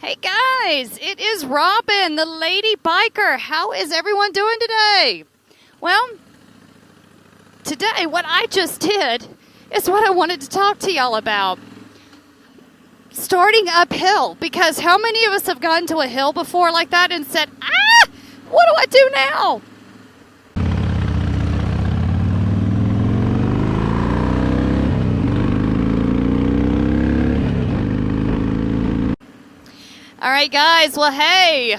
Hey guys, it is Robin, the lady biker. How is everyone doing today? Well, today what I just did is what I wanted to talk to y'all about. Starting uphill, because how many of us have gotten to a hill before like that and said, what do I do now? All right, guys. Well, hey,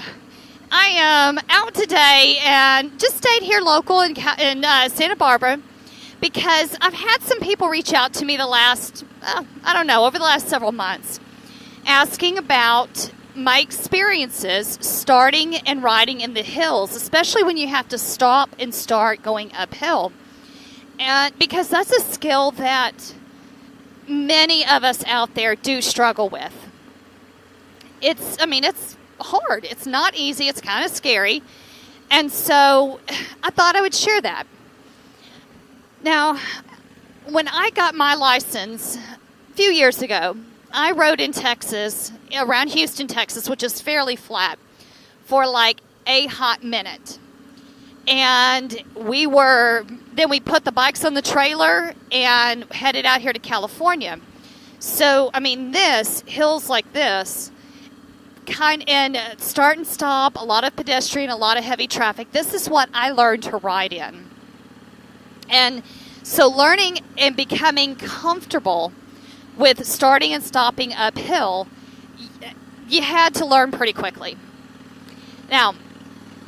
I am out today and just stayed here local in Santa Barbara because I've had some people reach out to me over the last several months asking about my experiences starting and riding in the hills, especially when you have to stop and start going uphill. And because that's a skill that many of us out there do struggle with. It's hard. It's not easy. It's kind of scary. And so I thought I would share that. Now, when I got my license a few years ago, I rode in Texas, around Houston, Texas, which is fairly flat, for like a hot minute. And then we put the bikes on the trailer and headed out here to California. So, hills like this, and start and stop, a lot of pedestrian, a lot of heavy traffic. This is what I learned to ride in. And so learning and becoming comfortable with starting and stopping uphill, you had to learn pretty quickly. Now,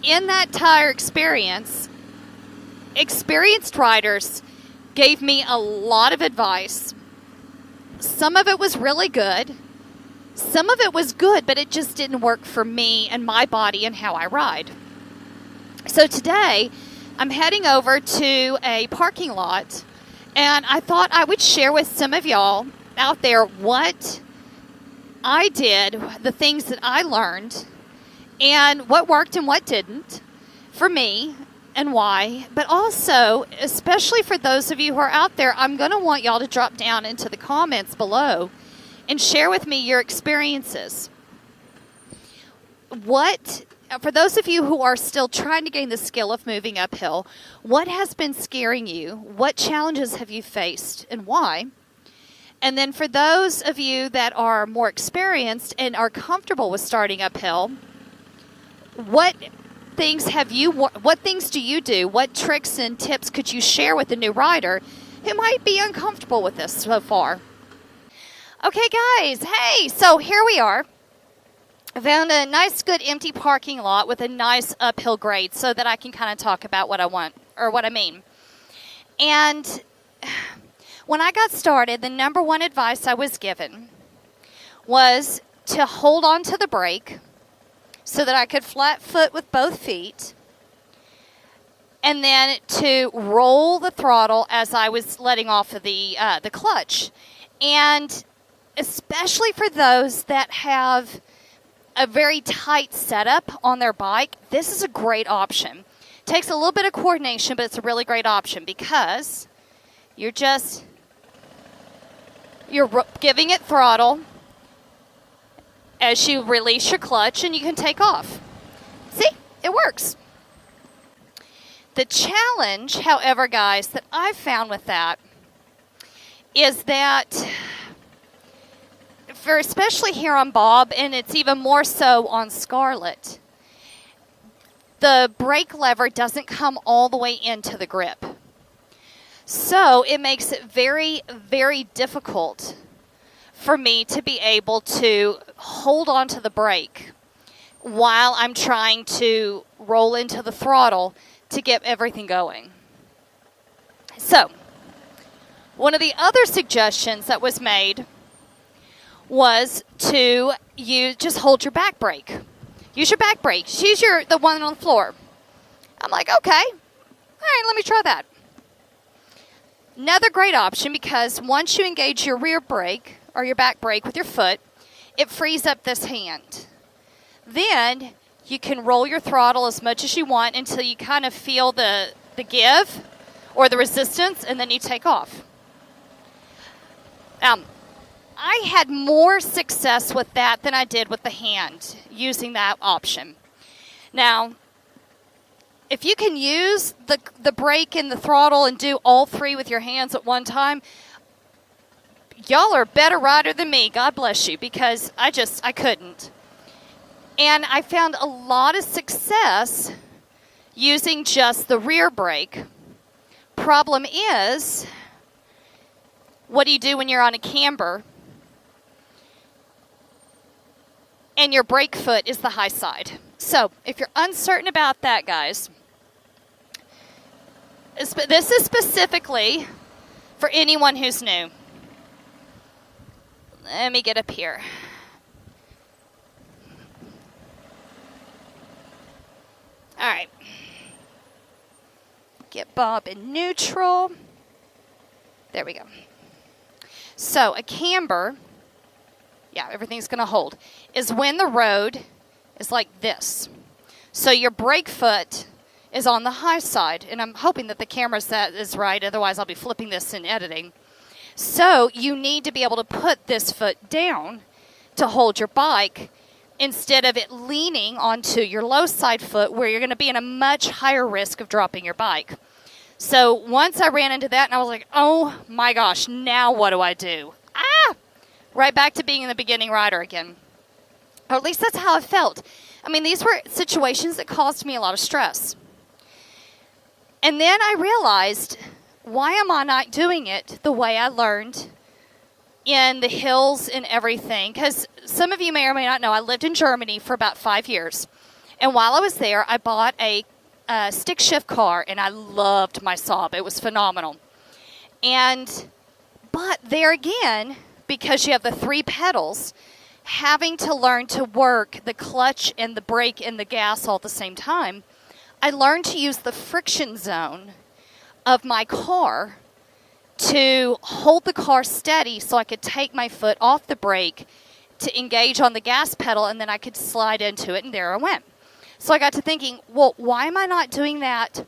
in that entire experience, experienced riders gave me a lot of advice. Some of it was really good. Some of it was good, but it just didn't work for me and my body and how I ride. So today, I'm heading over to a parking lot, and I thought I would share with some of y'all out there what I did, the things that I learned, and what worked and what didn't for me and why. But also, especially for those of you who are out there, I'm going to want y'all to drop down into the comments below and share with me your experiences. For those of you who are still trying to gain the skill of moving uphill, what has been scaring you? What challenges have you faced and why? And then for those of you that are more experienced and are comfortable with starting uphill, what things do you do? What tricks and tips could you share with a new rider who might be uncomfortable with this so far? Okay, guys. Hey, so here we are. I found a nice, good, empty parking lot with a nice uphill grade so that I can kind of talk about what I want or what I mean. And when I got started, the number one advice I was given was to hold on to the brake so that I could flat foot with both feet, and then to roll the throttle as I was letting off of the clutch. And especially for those that have a very tight setup on their bike, this is a great option. Takes a little bit of coordination, but it's a really great option because you're giving it throttle as you release your clutch and you can take off. See, it works. The challenge, however, guys, that I've found with that is that especially here on Bob, and it's even more so on Scarlet, the brake lever doesn't come all the way into the grip. So it makes it very, very difficult for me to be able to hold on to the brake while I'm trying to roll into the throttle to get everything going. So, one of the other suggestions that was made was to just hold your back brake. Use your back brake. Use the one on the floor. I'm like, okay. All right, let me try that. Another great option, because once you engage your rear brake or your back brake with your foot, it frees up this hand. Then you can roll your throttle as much as you want until you kind of feel the give or the resistance, and then you take off. I had more success with that than I did with the hand, using that option. Now, if you can use the brake and the throttle and do all three with your hands at one time, y'all are a better rider than me. God bless you, because I couldn't. And I found a lot of success using just the rear brake. Problem is, what do you do when you're on a camber and your brake foot is the high side? So if you're uncertain about that, guys, this is specifically for anyone who's new. Let me get up here. All right. Get Bob in neutral. There we go. So a camber, yeah, everything's going to hold, is when the road is like this. So your brake foot is on the high side, and I'm hoping that the camera set is right, otherwise I'll be flipping this in editing. So you need to be able to put this foot down to hold your bike instead of it leaning onto your low side foot, where you're going to be in a much higher risk of dropping your bike. So once I ran into that, and I was like, oh my gosh, now what do I do? Right back to being in the beginning rider again. Or at least that's how I felt. I mean, these were situations that caused me a lot of stress. And then I realized, why am I not doing it the way I learned in the hills and everything? Because some of you may or may not know, I lived in Germany for about 5 years. And while I was there, I bought a stick shift car, and I loved my Saab. It was phenomenal. But there again, because you have the 3 pedals, having to learn to work the clutch and the brake and the gas all at the same time, I learned to use the friction zone of my car to hold the car steady so I could take my foot off the brake to engage on the gas pedal, and then I could slide into it, and there I went. So I got to thinking, well, why am I not doing that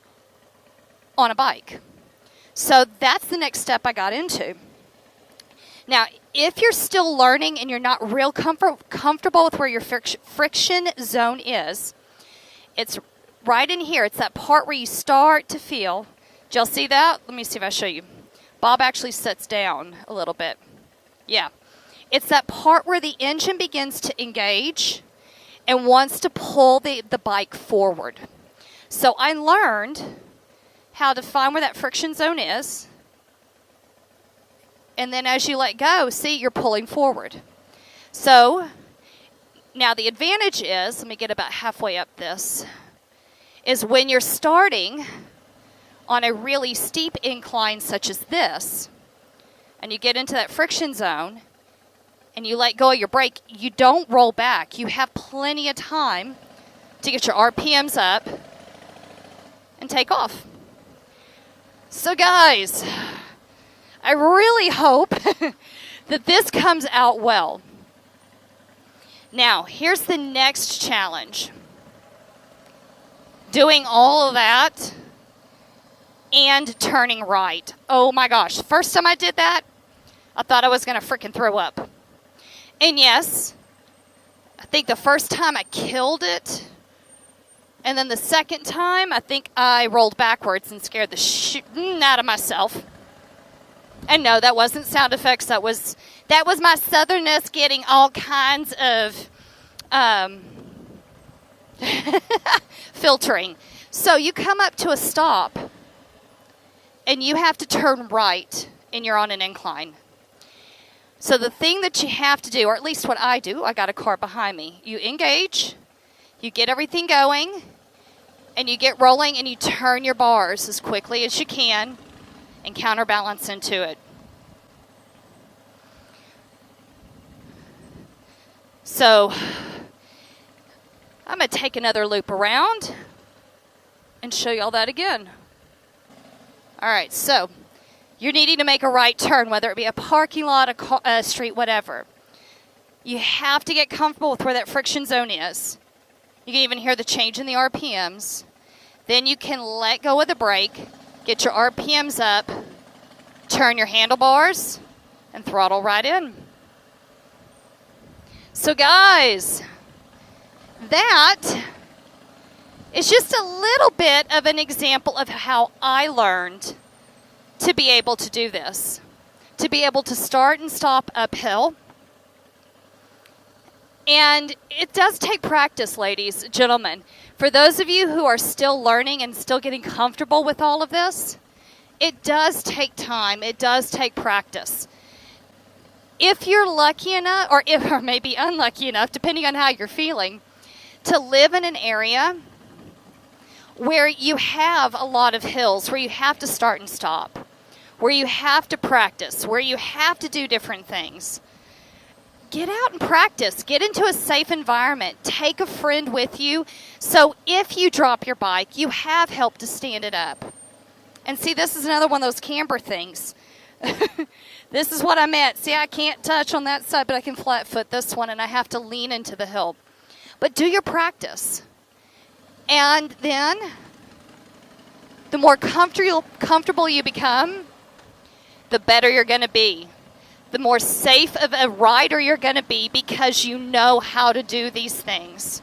on a bike? So that's the next step I got into. Now, if you're still learning and you're not real comfortable with where your friction zone is, it's right in here. It's that part where you start to feel. Did y'all see that? Let me see if I show you. Bob actually sits down a little bit. Yeah. It's that part where the engine begins to engage and wants to pull the bike forward. So I learned how to find where that friction zone is. And then as you let go, see, you're pulling forward. So now the advantage is, let me get about halfway up this, is when you're starting on a really steep incline such as this, and you get into that friction zone, and you let go of your brake, you don't roll back. You have plenty of time to get your RPMs up and take off. So guys, I really hope that this comes out well. Now, here's the next challenge. Doing all of that and turning right. Oh my gosh. First time I did that, I thought I was going to freaking throw up. And yes, I think the first time I killed it. And then the second time, I think I rolled backwards and scared the shit out of myself. And no, that wasn't sound effects. That was my southernness getting all kinds of filtering. So you come up to a stop, and you have to turn right, and you're on an incline. So the thing that you have to do, or at least what I do, I got a car behind me. You engage, you get everything going, and you get rolling, and you turn your bars as quickly as you can and counterbalance into it. So I'm going to take another loop around and show you all that again. All right, so you're needing to make a right turn, whether it be a parking lot, a street, whatever. You have to get comfortable with where that friction zone is. You can even hear the change in the RPMs. Then you can let go of the brake, get your RPMs up, turn your handlebars, and throttle right in. So guys, that is just a little bit of an example of how I learned to be able to do this. To be able to start and stop uphill. And it does take practice, ladies, gentlemen. For those of you who are still learning and still getting comfortable with all of this, it does take time. It does take practice. If you're lucky enough, or maybe unlucky enough, depending on how you're feeling, to live in an area where you have a lot of hills, where you have to start and stop, where you have to practice, where you have to do different things, get out and practice. Get into a safe environment. Take a friend with you, so if you drop your bike, you have help to stand it up. And see, this is another one of those camber things. This is what I meant. See, I can't touch on that side, but I can flat foot this one, and I have to lean into the hill. But do your practice. And then, the more comfortable you become, the better you're going to be. The more safe of a rider you're going to be, because you know how to do these things.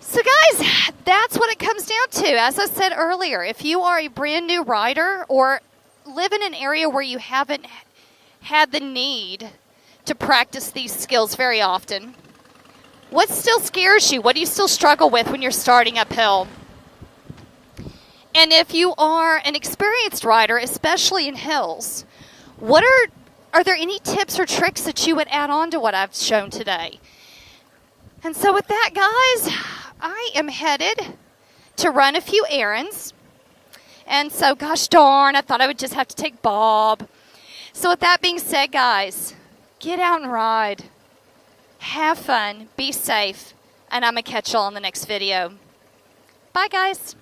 So guys, that's what it comes down to. As I said earlier, if you are a brand new rider or live in an area where you haven't had the need to practice these skills very often, what still scares you? What do you still struggle with when you're starting uphill? And if you are an experienced rider, especially in hills, are there any tips or tricks that you would add on to what I've shown today? And so with that, guys, I am headed to run a few errands. And so, gosh darn, I thought I would just have to take Bob. So with that being said, guys, get out and ride. Have fun. Be safe. And I'm going to catch y'all in the next video. Bye, guys.